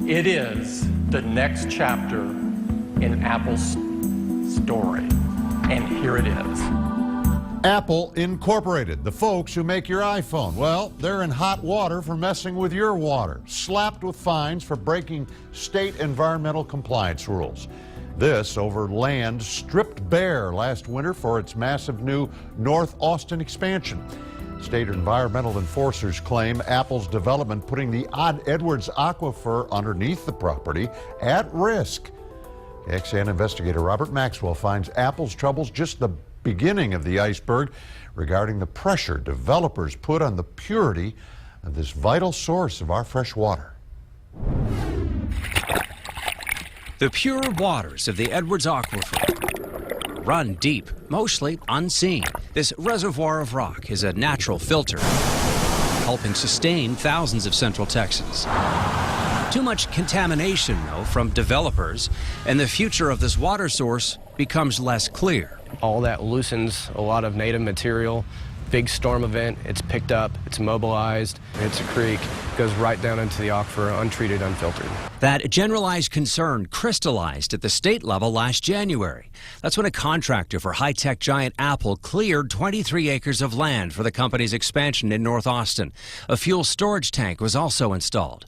It is the next chapter in Apple's story, and here it is. Apple Incorporated, the folks who make your iPhone. Well, they're in hot water for messing with your water, slapped with fines for breaking state environmental compliance rules. This over land stripped bare last winter for its massive new North Austin expansion. State environmental enforcers claim Apple's development putting the Edwards Aquifer underneath the property at risk. KXAN investigator Robert Maxwell finds Apple's troubles just the beginning of the iceberg regarding the pressure developers put on the purity of this vital source of our fresh water. The pure waters of the Edwards Aquifer run deep, mostly unseen. This reservoir of rock is a natural filter, helping sustain thousands of Central Texans. Too much contamination, though, from developers, and the future of this water source becomes less clear. All that loosens a lot of native material. Big storm event, it's picked up, it's mobilized, it's a creek, goes right down into the aquifer, untreated, unfiltered. That generalized concern crystallized at the state level last January. That's when a contractor for high-tech giant Apple cleared 23 acres of land for the company's expansion in North Austin. A fuel storage tank was also installed.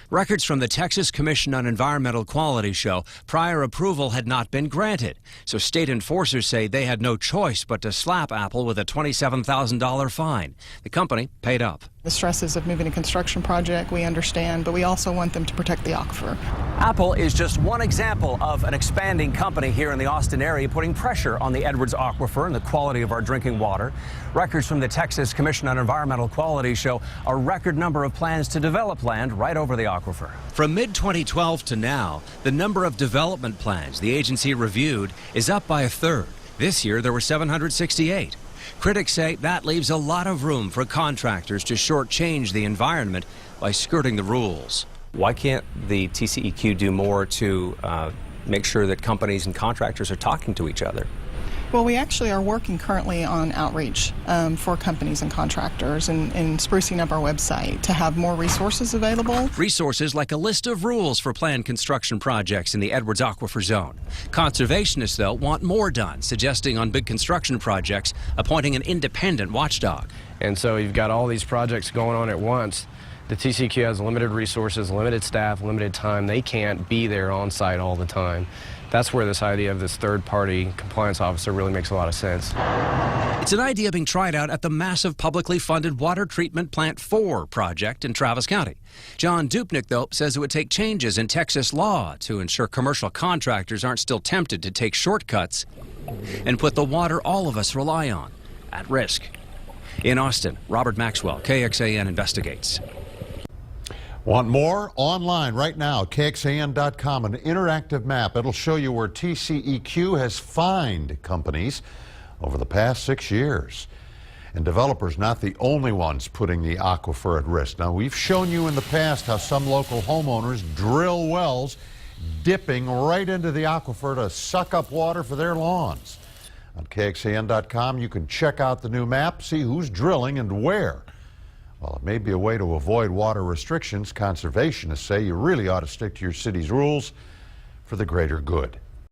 Records from the Texas Commission on Environmental Quality show prior approval had not been granted, so state enforcers say they had no choice but to slap Apple with a $27,000 fine. The company paid up. The stresses of moving a construction project, we understand, but we also want them to protect the aquifer. Apple is just one example of an expanding company here in the Austin area putting pressure on the Edwards Aquifer and the quality of our drinking water. Records from the Texas Commission on Environmental Quality show a record number of plans to develop land right over the aquifer. From mid-2012 to now, the number of development plans the agency reviewed is up by a third. This year, there were 768. Critics say that leaves a lot of room for contractors to shortchange the environment by skirting the rules. Why can't the TCEQ do more to make sure that companies and contractors are talking to each other? Well, we actually are working currently on outreach for companies and contractors and sprucing up our website to have more resources available. Resources like a list of rules for planned construction projects in the Edwards Aquifer zone. Conservationists, though, want more done, suggesting on big construction projects appointing an independent watchdog. And so you've got all these projects going on at once. The TCEQ has limited resources, limited staff, limited time. They can't be there on site all the time. That's where this idea of this third-party compliance officer really makes a lot of sense. It's an idea being tried out at the massive publicly funded Water Treatment Plant 4 project in Travis County. John Dupnick, though, says it would take changes in Texas law to ensure commercial contractors aren't still tempted to take shortcuts and put the water all of us rely on at risk. In Austin, Robert Maxwell, KXAN Investigates. Want more? Online right now, KXAN.com, an interactive map. It'll show you where TCEQ has fined companies over the past 6 years. And developers not the only ones putting the aquifer at risk. Now, we've shown you in the past how some local homeowners drill wells dipping right into the aquifer to suck up water for their lawns. On KXAN.com, you can check out the new map, see who's drilling and where. While it may be a way to avoid water restrictions, conservationists say you really ought to stick to your city's rules for the greater good.